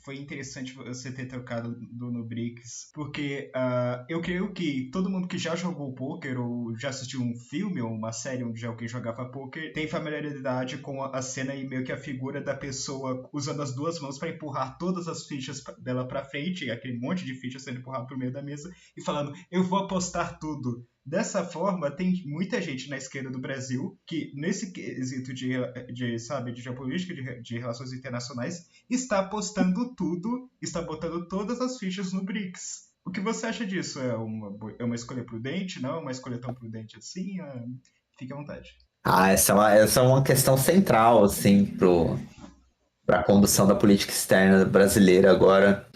foi interessante você ter trocado no BRICS, porque eu creio que todo mundo que já jogou poker ou já assistiu um filme ou uma série onde alguém jogava poker tem familiaridade com a cena e meio que a figura da pessoa usando as duas mãos para empurrar todas as fichas dela para frente, aquele monte de fichas sendo empurrado pro meio da mesa e falando, eu vou apostar tudo. Dessa forma, tem muita gente na esquerda do Brasil que, nesse quesito sabe, de geopolítica, de relações internacionais, está apostando tudo, está botando todas as fichas no BRICS. O que você acha disso? É uma escolha prudente? Não é uma escolha tão prudente assim? Fique à vontade. Essa é uma questão central, assim, para a condução da política externa brasileira agora.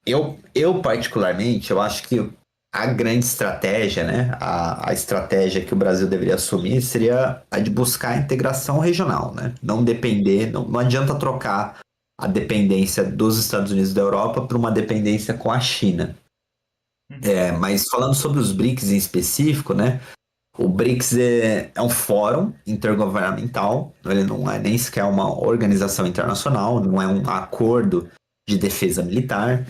Eu particularmente, eu acho que a grande estratégia, né, a estratégia que o Brasil deveria assumir seria a de buscar a integração regional, né? Não depender, não adianta trocar a dependência dos Estados Unidos e da Europa por uma dependência com a China. Mas falando sobre os BRICS em específico, né? O BRICS é um fórum intergovernamental, ele não é nem sequer uma organização internacional, não é um acordo de defesa militar.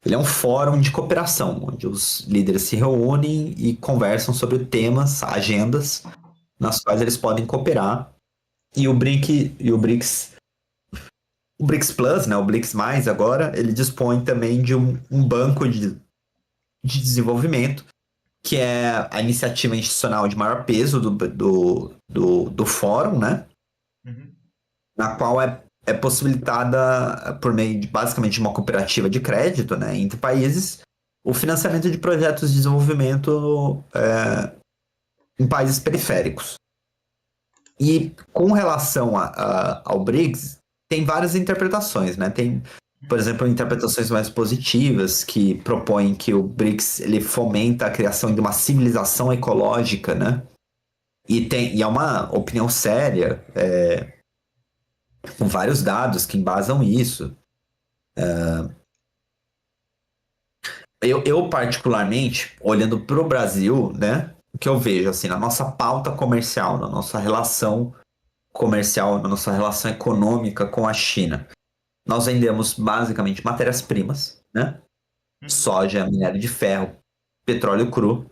Ele é um fórum de cooperação, onde os líderes se reúnem e conversam sobre temas, agendas, nas quais eles podem cooperar. E o BRICS Plus, né, o BRICS+, agora, ele dispõe também de um banco de desenvolvimento, que é a iniciativa institucional de maior peso do fórum, né? Na qual é possibilitada, por meio de basicamente uma cooperativa de crédito, né, entre países, o financiamento de projetos de desenvolvimento em países periféricos. E com relação ao BRICS, tem várias interpretações, né? Tem, por exemplo, interpretações mais positivas que propõem que o BRICS ele fomenta a criação de uma civilização ecológica, né? E é uma opinião séria, com vários dados que embasam isso. Eu particularmente, olhando para o Brasil, né? O que eu vejo, assim, na nossa pauta comercial, na nossa relação comercial, na nossa relação econômica com a China, nós vendemos basicamente matérias-primas, né? Soja, minério de ferro, petróleo cru,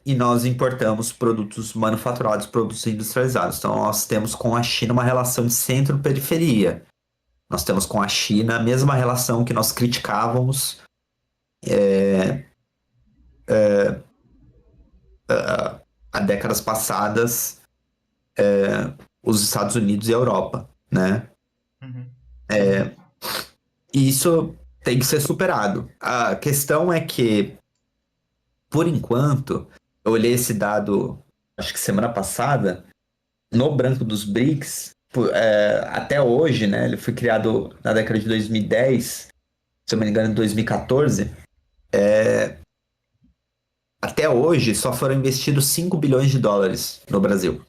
e nós importamos produtos manufaturados, produtos industrializados. Então nós temos com a China uma relação de centro-periferia. Nós temos com a China a mesma relação que nós criticávamos há décadas passadas, os Estados Unidos e a Europa, né? E isso tem que ser superado. A questão é que, por enquanto, eu olhei esse dado, acho que semana passada, no Banco dos BRICS, até hoje, né? Ele foi criado na década de 2010, se eu não me engano, em 2014. Até hoje, só foram investidos 5 bilhões de dólares no Brasil,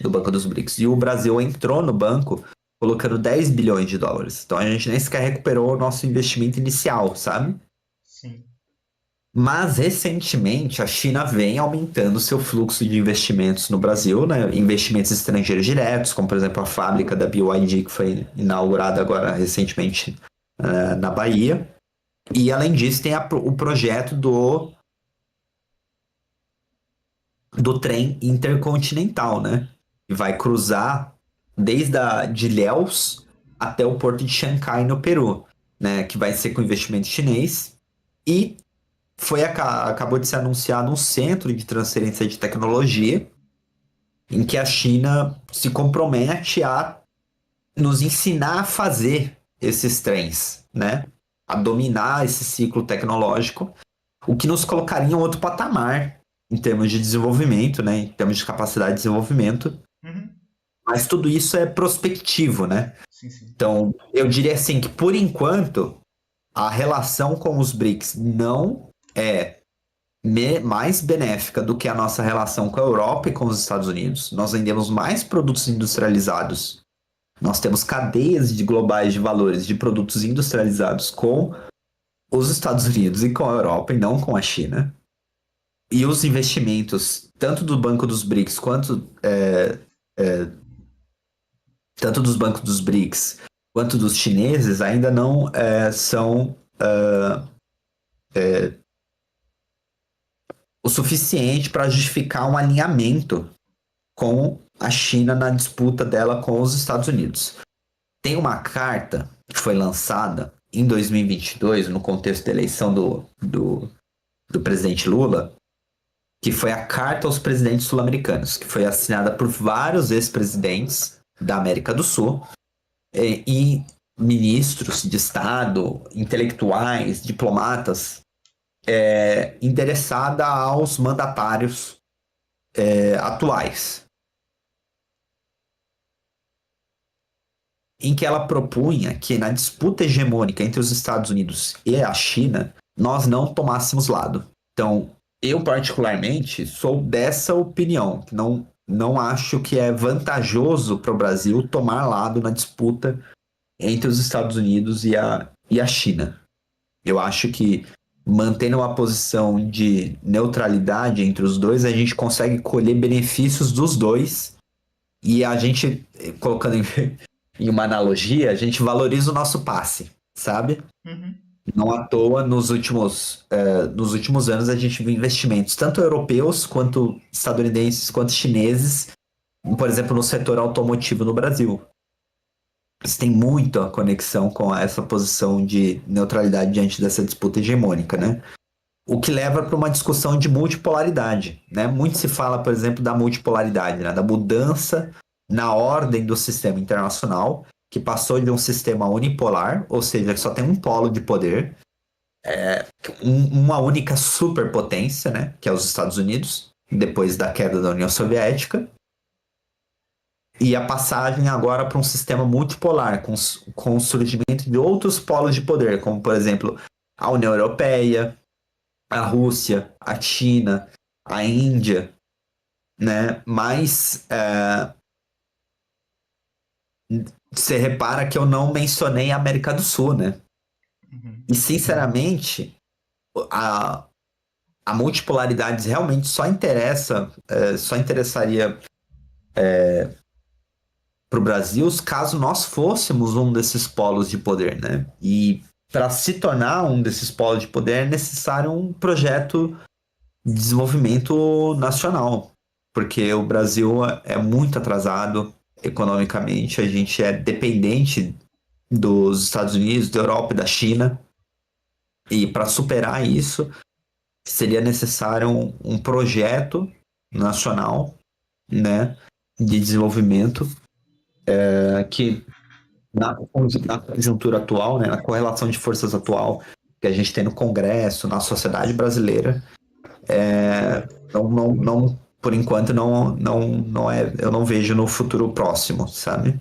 no Banco dos BRICS. E o Brasil entrou no banco colocando 10 bilhões de dólares. Então a gente nem sequer recuperou o nosso investimento inicial, sabe? Sim. Mas recentemente a China vem aumentando seu fluxo de investimentos no Brasil, né? Investimentos estrangeiros diretos, como por exemplo a fábrica da BYD que foi inaugurada agora recentemente na Bahia. E além disso tem o projeto do trem intercontinental, né? Que vai cruzar de Ilhéus até o porto de Xangai, no Peru, né? Que vai ser com investimento chinês. E acabou de ser anunciado um centro de transferência de tecnologia em que a China se compromete a nos ensinar a fazer esses trens, né? A dominar esse ciclo tecnológico, o que nos colocaria em outro patamar em termos de desenvolvimento, né? Em termos de capacidade de desenvolvimento. Mas tudo isso é prospectivo, né? Sim. Então, eu diria assim que, por enquanto, a relação com os BRICS não é mais benéfica do que a nossa relação com a Europa e com os Estados Unidos. Nós vendemos mais produtos industrializados. Nós temos cadeias globais de valores de produtos industrializados com os Estados Unidos e com a Europa e não com a China. E os investimentos, tanto do Banco dos BRICS quanto tanto dos bancos dos BRICS quanto dos chineses ainda não são o suficiente para justificar um alinhamento com a China na disputa dela com os Estados Unidos. Tem uma carta que foi lançada em 2022, no contexto da eleição do presidente Lula, que foi a Carta aos Presidentes Sul-Americanos, que foi assinada por vários ex-presidentes da América do Sul e ministros de Estado, intelectuais, diplomatas, endereçada aos mandatários atuais, em que ela propunha que na disputa hegemônica entre os Estados Unidos e a China, nós não tomássemos lado. Então, eu particularmente sou dessa opinião, que não acho que é vantajoso para o Brasil tomar lado na disputa entre os Estados Unidos e a China. Eu acho que mantendo uma posição de neutralidade entre os dois, a gente consegue colher benefícios dos dois e a gente, colocando em uma analogia, a gente valoriza o nosso passe, sabe? Uhum. Não à toa, nos últimos anos, a gente viu investimentos, tanto europeus, quanto estadunidenses, quanto chineses, por exemplo, no setor automotivo no Brasil. Isso tem muita conexão com essa posição de neutralidade diante dessa disputa hegemônica, né? O que leva para uma discussão de multipolaridade, né? Muito se fala, por exemplo, da multipolaridade, né? Da mudança na ordem do sistema internacional, que passou de um sistema unipolar, ou seja, que só tem um polo de poder, uma única superpotência, né? Que é os Estados Unidos, depois da queda da União Soviética, e a passagem agora para um sistema multipolar, com o surgimento de outros polos de poder, como, por exemplo, a União Europeia, a Rússia, a China, a Índia, né? Mas você repara que eu não mencionei a América do Sul, né? Uhum. E, sinceramente, a multipolaridade realmente só interessaria para o Brasil caso nós fôssemos um desses polos de poder, né? E para se tornar um desses polos de poder é necessário um projeto de desenvolvimento nacional, porque o Brasil é muito atrasado economicamente, a gente é dependente dos Estados Unidos, da Europa e da China, e para superar isso seria necessário um projeto nacional, né, de desenvolvimento que na conjuntura atual, né, na correlação de forças atual que a gente tem no Congresso, na sociedade brasileira, não, por enquanto, não é, eu não vejo no futuro próximo, sabe?